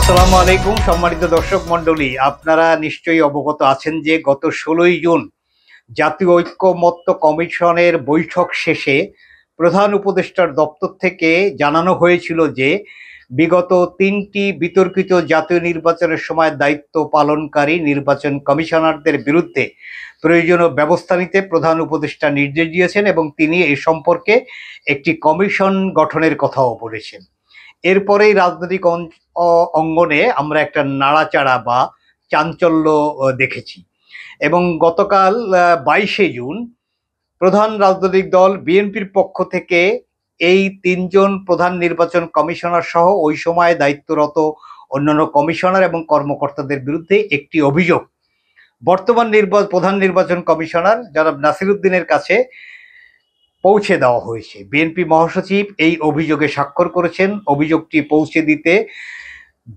আসসালামু আলাইকুম সম্মানিত দর্শক মণ্ডলী, আপনারা নিশ্চয়ই অবগত আছেন যে গত 16ই জুন জাতীয় ঐক্যমত্য কমিশনের বৈঠক শেষে প্রধান উপদেষ্টার দপ্তর থেকে জানানো হয়েছিল যে বিগত 3টি বিতর্কিত জাতীয় নির্বাচনের সময় দায়িত্ব পালনকারী নির্বাচন কমিশনারদের বিরুদ্ধে প্রয়োজনীয় ব্যবস্থা নিতে প্রধান উপদেষ্টা নির্দেশ দিয়েছেন এবং তিনি এ সম্পর্কে একটি কমিশন গঠনের কথাও বলেছেন। এরপরেই রাজনৈতিক অঙ্গনে আমরা একটা নাড়াচাড়া বা চাঞ্চল্য দেখেছি এবং গতকাল 22শে জুন প্রধান রাজনৈতিক দল বিএনপির পক্ষ থেকে এই 3জন প্রধান নির্বাচন কমিশনার সহ ওই সময় দায়িত্বরত অন্যান্য কমিশনার এবং কর্মকর্তাদের বিরুদ্ধে একটি অভিযোগ বর্তমান প্রধান নির্বাচন কমিশনার জনাব নাসির উদ্দিনের কাছে পৌঁছে দেওয়া হয়েছে। বিএনপি মহাসচিব এই অভিযোগে স্বাক্ষর করেছেন। অভিযোগটি পৌঁছে দিতে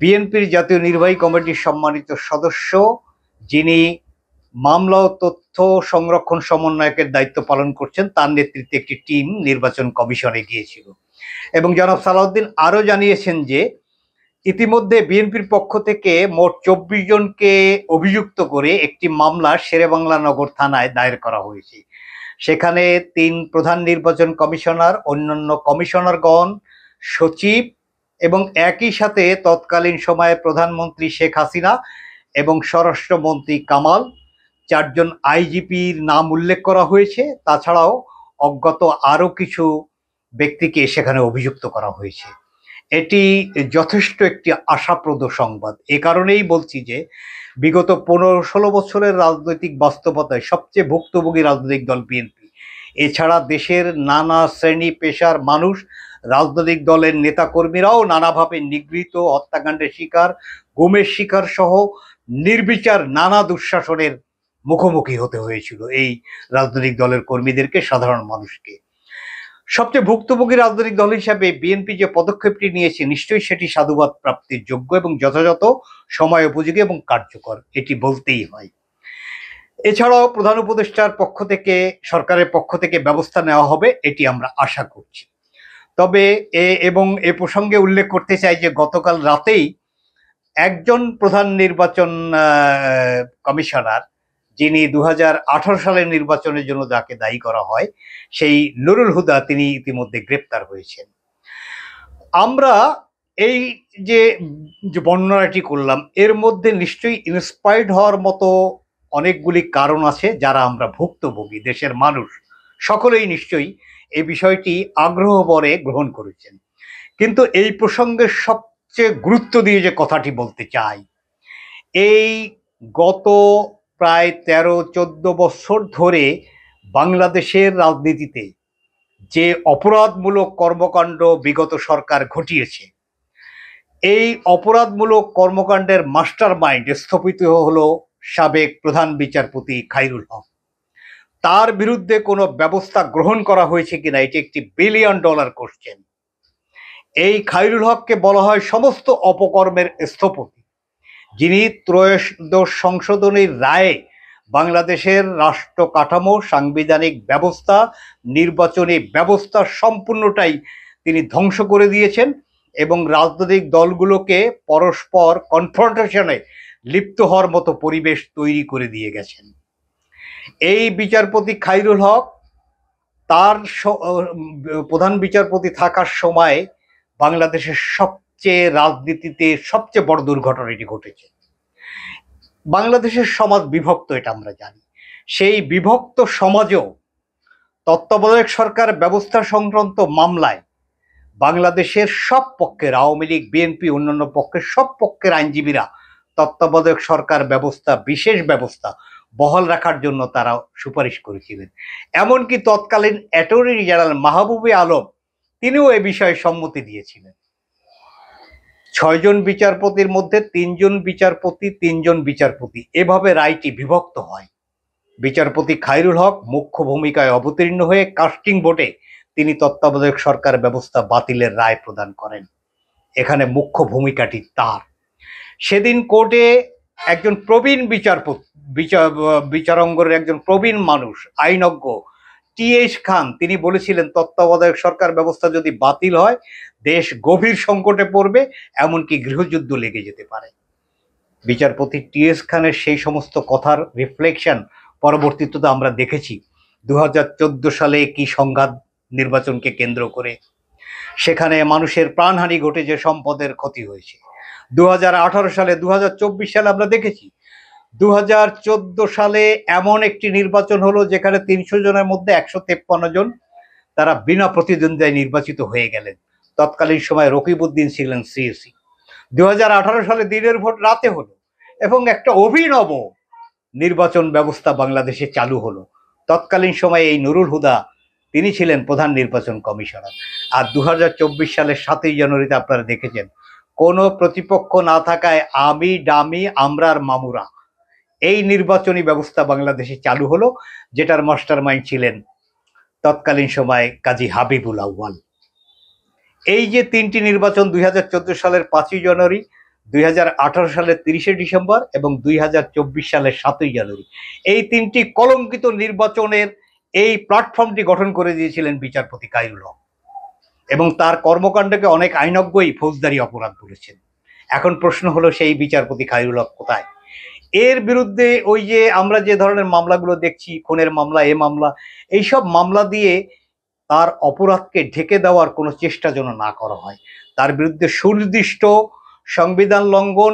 বিএনপির জাতীয় নির্বাহী কমিটির সম্মানিত সদস্য, যিনি মামলা ও তথ্য সংরক্ষণ সমন্বয়কের দায়িত্ব পালন করছেন, তার নেতৃত্বে একটি টিম নির্বাচন কমিশনে গিয়েছিল এবং জনাব সালাউদ্দিন আরও জানিয়েছেন যে ইতিমধ্যে বিএনপির পক্ষ থেকে মোট 24 জনকে অভিযুক্ত করে একটি মামলা শেরেবাংলা নগর থানায় দায়ের করা হয়েছে। সেখানে 3 প্রধান নির্বাচন কমিশনার, অন্যান্য কমিশনারগণ, সচিব এবং একই সাথে তৎকালীন সময়ে প্রধানমন্ত্রী শেখ হাসিনা এবং স্বরাষ্ট্রমন্ত্রী কামাল, 4 জন আইজিপির নাম উল্লেখ করা হয়েছে। তাছাড়াও অজ্ঞাত আরও কিছু ব্যক্তিকে সেখানে অভিযুক্ত করা হয়েছে। এটি যথেষ্ট একটি আশাপ্রদ সংবাদ। এ কারণেই বলছি যে বিগত 15-16 বছরের রাজনৈতিক বাস্তবতায় সবচেয়ে ভুক্তভোগী রাজনৈতিক দল বিএনপি, এছাড়া দেশের নানা শ্রেণী পেশার মানুষ, রাজনৈতিক দলের নেতাকর্মীরাও নানাভাবে নিগৃহীত, হত্যাকাণ্ডের শিকার, গুমের শিকার সহ নির্বিচার নানা দুঃশাসনের মুখোমুখি হতে হয়েছিল এই রাজনৈতিক দলের কর্মীদেরকে, সাধারণ মানুষকে। সবচেয়ে ভুক্তভোগী রাজনৈতিক দল হিসাবে বিএনপি যে পদক্ষেপটি নিয়েছে নিশ্চয়ই সেটি সাধুবাদ প্রাপ্তির যোগ্য এবং যথাযথ, সময় উপযোগী এবং কার্যকর, এটি বলতেই হয়। এছাড়াও প্রধান উপদেষ্টার পক্ষ থেকে, সরকারের পক্ষ থেকে ব্যবস্থা নেওয়া হবে, এটি আমরা আশা করছি। তবে এ প্রসঙ্গে উল্লেখ করতে চাই যে গতকাল রাতেই একজন প্রধান নির্বাচন কমিশনার, যিনি 2018 সালের নির্বাচনের জন্য যাকে দায়ী করা হয়, সেই নুরুল হুদা, তিনি ইতিমধ্যে গ্রেপ্তার হয়েছেন। আমরা এই যে বর্ণনাটি করলাম এর মধ্যে নিশ্চয়ই ইন্সপায়ার্ড হওয়ার মতো অনেকগুলি কারণ আছে। যারা আমরা ভুক্তভোগী দেশের মানুষ সকলেই নিশ্চয়ই এই বিষয়টি আগ্রহ ভরে গ্রহণ করেছেন। কিন্তু এই প্রসঙ্গে সবচেয়ে গুরুত্ব দিয়ে যে কথাটি বলতে চাই, এই গত প্রায় 13-14 বছর ধরে বাংলাদেশের রাজনীতিতে যে অপরাধমূলক কর্মকাণ্ড বিগত সরকার ঘটিয়েছে, এই অপরাধমূলক কর্মকাণ্ডের মাস্টার মাইন্ড স্থপিত হলো সাবেক প্রধান বিচারপতি খায়রুল হক। তার বিরুদ্ধে কোনো ব্যবস্থা গ্রহণ করা হয়েছে কিনা এটি একটি $1 বিলিয়ন কোশ্চেন। এই খায়রুল হককে বলা হয় সমস্ত অপকর্মের স্থপতি, যিনি ত্রয়োদশ সংশোধনীর রায়ে বাংলাদেশের রাষ্ট্র কাঠামো, সাংবিধানিক ব্যবস্থা, নির্বাচনী ব্যবস্থা সম্পূর্ণটাই তিনি ধ্বংস করে দিয়েছেন এবং রাজনৈতিক দলগুলোকে পরস্পর কনফ্রন্টেশনে লিপ্ত হওয়ার মতো পরিবেশ তৈরি করে দিয়ে গেছেন। এই বিচারপতি খায়রুল হক তার প্রধান বিচারপতি থাকার সময় বাংলাদেশের রাজনীতিতে সবচেয়ে বড় দুর্ঘটনা এটি ঘটেছে। বাংলাদেশের সমাজ বিভক্ত, এটা আমরা জানি। সেই বিভক্ত সমাজেও তত্ত্বাবধায়ক সরকার ব্যবস্থা সংক্রান্ত মামলায় বাংলাদেশের সব পক্ষের, আওয়ামী লীগ, বিএনপি, অন্যান্য পক্ষের সব পক্ষের আইনজীবীরা তত্ত্বাবধায়ক সরকার ব্যবস্থা, বিশেষ ব্যবস্থা বহাল রাখার জন্য তারা সুপারিশ করেছিলেন। এমনকি তৎকালীন অ্যাটর্নি জেনারেল মাহবুবে আলম, তিনিও এ বিষয়ে সম্মতি দিয়েছিলেন। 6 জন বিচারপতির মধ্যে 3 জন বিচারপতি, এভাবে রায়টি বিভক্ত হয়। বিচারপতি খায়রুল হক মুখ্য ভূমিকায় অবতীর্ণ হয়ে কাস্টিং ভোটে তিনি তত্ত্বাবধায়ক সরকার ব্যবস্থা বাতিলের রায় প্রদান করেন। এখানে মুখ্য ভূমিকাটি তার। সেদিন কোর্টে একজন প্রবীণ বিচারাঙ্গনের একজন প্রবীণ মানুষ, আইনজ্ঞ টি.এইচ. খান তিনি বলেছিলেন তত্ত্বাবধায়ক সরকার ব্যবস্থা যদি বাতিল হয় দেশ গভীর সংকটে পড়বে, এমনকি গৃহযুদ্ধ লেগে যেতে পারে। বিচারপতি টি.এইচ. খানের সেই সমস্ত কথার রিফ্লেকশন পরবর্তীতে আমরা দেখেছি 2014 সালে কি সংঘাত নির্বাচনকে কেন্দ্র করে, সেখানে মানুষের প্রাণহানি ঘটেছে, সম্পদের ক্ষতি হয়েছে। 2018 সালে 2024 সালে আমরা দেখেছি 2014 সালে এমন একটি নির্বাচন হলো যেখানে 300 জনের মধ্যে 153 জন তারা বিনা প্রতিদ্বন্দ্বিতায় নির্বাচিত হয়ে গেলেন। তৎকালীন সময় রকিবউদ্দিন ছিলেন সিএসি। 2018 সালে দিনের ভোট রাতে হলো এবং একটা অভিনব নির্বাচন ব্যবস্থা বাংলাদেশে চালু হলো। তৎকালীন সময়ে এই নুরুল হুদা তিনি ছিলেন প্রধান নির্বাচন কমিশনার। আর 2024 সালের 7ই জানুয়ারিতে আপনারা দেখেছেন কোনো প্রতিপক্ষ না থাকায় আমি ডামি আমরার মামুরা এই নির্বাচনী ব্যবস্থা বাংলাদেশে চালু হলো, যেটার মাস্টারমাইন্ড ছিলেন তৎকালীন সময়ে কাজী হাবিবুল আউয়াল। এই যে তিনটি নির্বাচন 2014 সালের 5ই জানুয়ারি, 2018 সালের 30শে ডিসেম্বর এবং 2024 সালের 7ই জানুয়ারি, এই তিনটি কলঙ্কিত নির্বাচনের এই প্ল্যাটফর্মটি গঠন করে দিয়েছিলেন বিচারপতি খায়রুল হক এবং তার কর্মকাণ্ডকে অনেক আইনজ্ঞই ফৌজদারি অপরাধ বলেছেন। এখন প্রশ্ন হলো সেই বিচারপতি খায়রুল হক কোথায়? এর বিরুদ্ধে ওই যে আমরা যে ধরনের মামলাগুলো দেখছি, খুনের মামলা, এ মামলা, এইসব মামলা দিয়ে তার অপরাধকে ঢেকে দেওয়ার কোনো চেষ্টা যেন না করা হয়। তার বিরুদ্ধে সুনির্দিষ্ট সংবিধান লঙ্ঘন,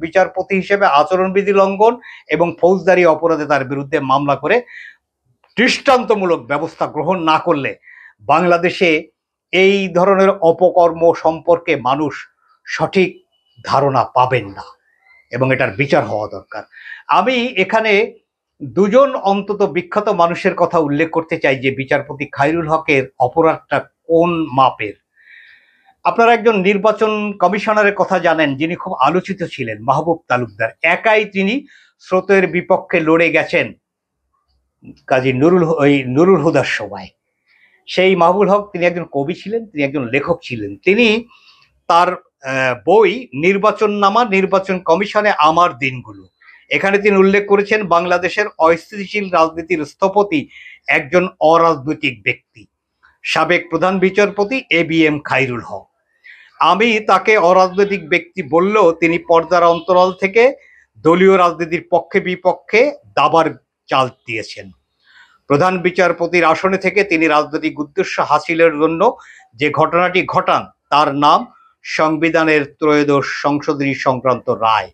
বিচারপতি হিসেবে আচরণবিধি লঙ্ঘন এবং ফৌজদারি অপরাধে তার বিরুদ্ধে মামলা করে দৃষ্টান্তমূলক ব্যবস্থা গ্রহণ না করলে বাংলাদেশে এই ধরনের অপকর্ম সম্পর্কে মানুষ সঠিক ধারণা পাবেন না এবং এটার বিচার হওয়া দরকার। আমি এখানে দুজন অন্তত বিখ্যাত মানুষের কথা উল্লেখ করতে চাই যে বিচারপতি খায়রুল হকের অপরাধটা কোন মাপের। আপনারা একজন নির্বাচন কমিশনারের কথা জানেন যিনি খুব আলোচিত ছিলেন, মাহবুব তালুকদার। একাই তিনি স্রোতের বিপক্ষে লড়ে গেছেন কাজী নুরুল হুদার সময়। সেই মাহবুল হক তিনি একজন কবি ছিলেন, তিনি একজন লেখক ছিলেন। তিনি তার বই নির্বাচন কমিশনে আমার দিনগুলো, এখানে তিনি উল্লেখ করেছেন বাংলাদেশের অস্থিতিশীল রাজনীতির স্থপতি একজন অরাজনৈতিক ব্যক্তি, সাবেক প্রধান বিচারপতি ABM খায়রুল হক। আমি তাকে অরাজনৈতিক ব্যক্তি বললেও তিনি পর্দার অন্তরাল থেকে দলীয় রাজনীতির পক্ষে বিপক্ষে দাবার চাল দিয়েছেন। প্রধান বিচারপতির আসনে থেকে তিনি রাজনৈতিক উদ্দেশ্য হাসিলের জন্য যে ঘটনাটি ঘটান তার নাম সংবিধানের 'ত্রয়োদশ সংশোধনী সংক্রান্ত রায়'।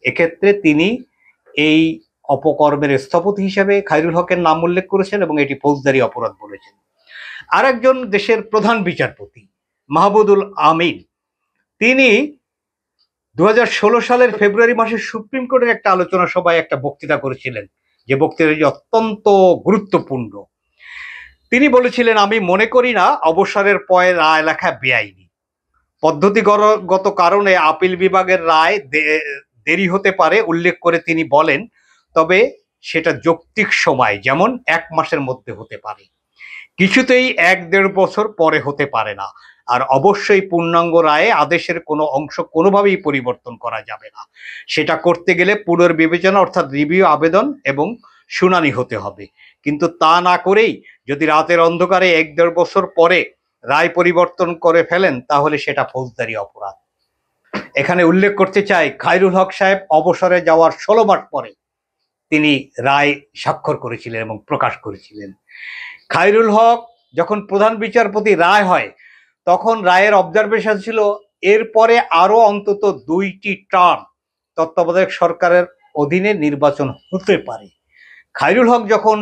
এক্ষেত্রে তিনি এই অপকর্মের স্থপতি হিসেবে খায়রুল হকের নাম উল্লেখ করেছেন এবং এটি ফৌজদারি অপরাধ বলেছেন। আরেকজন দেশের প্রধান বিচারপতি মাহবুদুল আমিন, তিনি 2016 সালের ফেব্রুয়ারি মাসে সুপ্রিম কোর্টের একটা আলোচনা সভায় একটা বক্তৃতা করেছিলেন, যে বক্তৃতাটি অত্যন্ত গুরুত্বপূর্ণ। তিনি বলেছিলেন, আমি মনে করি না অবসরের পরে রায় লেখা বেআইনি। পদ্ধতিগত কারণে আপিল বিভাগের রায় দেরি হতে পারে উল্লেখ করে তিনি বলেন, তবে সেটা যৌক্তিক সময়, যেমন 1 মাসের মধ্যে হতে পারে, কিছুতেই 1-1.5 বছর পরে হতে পারে না। আর অবশ্যই পূর্ণাঙ্গ রায়ে আদেশের কোনো অংশ কোনোভাবেই পরিবর্তন করা যাবে না। সেটা করতে গেলে পুনর্বিবেচনা অর্থাৎ রিভিউ আবেদন এবং শুনানি হতে হবে। কিন্তু তা না করেই যদি রাতের অন্ধকারে 1-1.5 বছর পরে রায় পরিবর্তন করে ফেলেন তাহলে সেটা ফৌজদারি অপরাধ। এখানে উল্লেখ করতে চাই খায়রুল হক সাহেব অবসরে যাওয়ার 16 মাস পরে তিনি রায় স্বাক্ষর করেছিলেন এবং প্রকাশ করেছিলেন। খায়রুল হক যখন প্রধান বিচারপতি রায় হয় তখন রায়ের অবজারভেশন ছিল এরপরে আরো অন্তত 2টি টার্ম তত্ত্বাবধায়ক সরকারের অধীনে নির্বাচন হতে পারে। খায়রুল হক যখন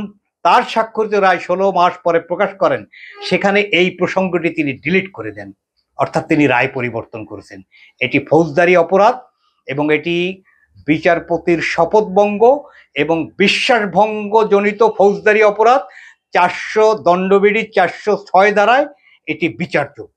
তার স্বাক্ষরিত রায় 16 মাস পরে প্রকাশ করেন সেখানে এই প্রসঙ্গটি তিনি ডিলিট করে দেন, অর্থাৎ তিনি রায় পরিবর্তন করেছেন। এটি ফৌজদারি অপরাধ এবং এটি বিচারপতির শপথভঙ্গ এবং বিশ্বাসভঙ্গ জনিত ফৌজদারি অপরাধ। 400 দণ্ডবিধি 406 ধারায় এটি বিচারযোগ্য।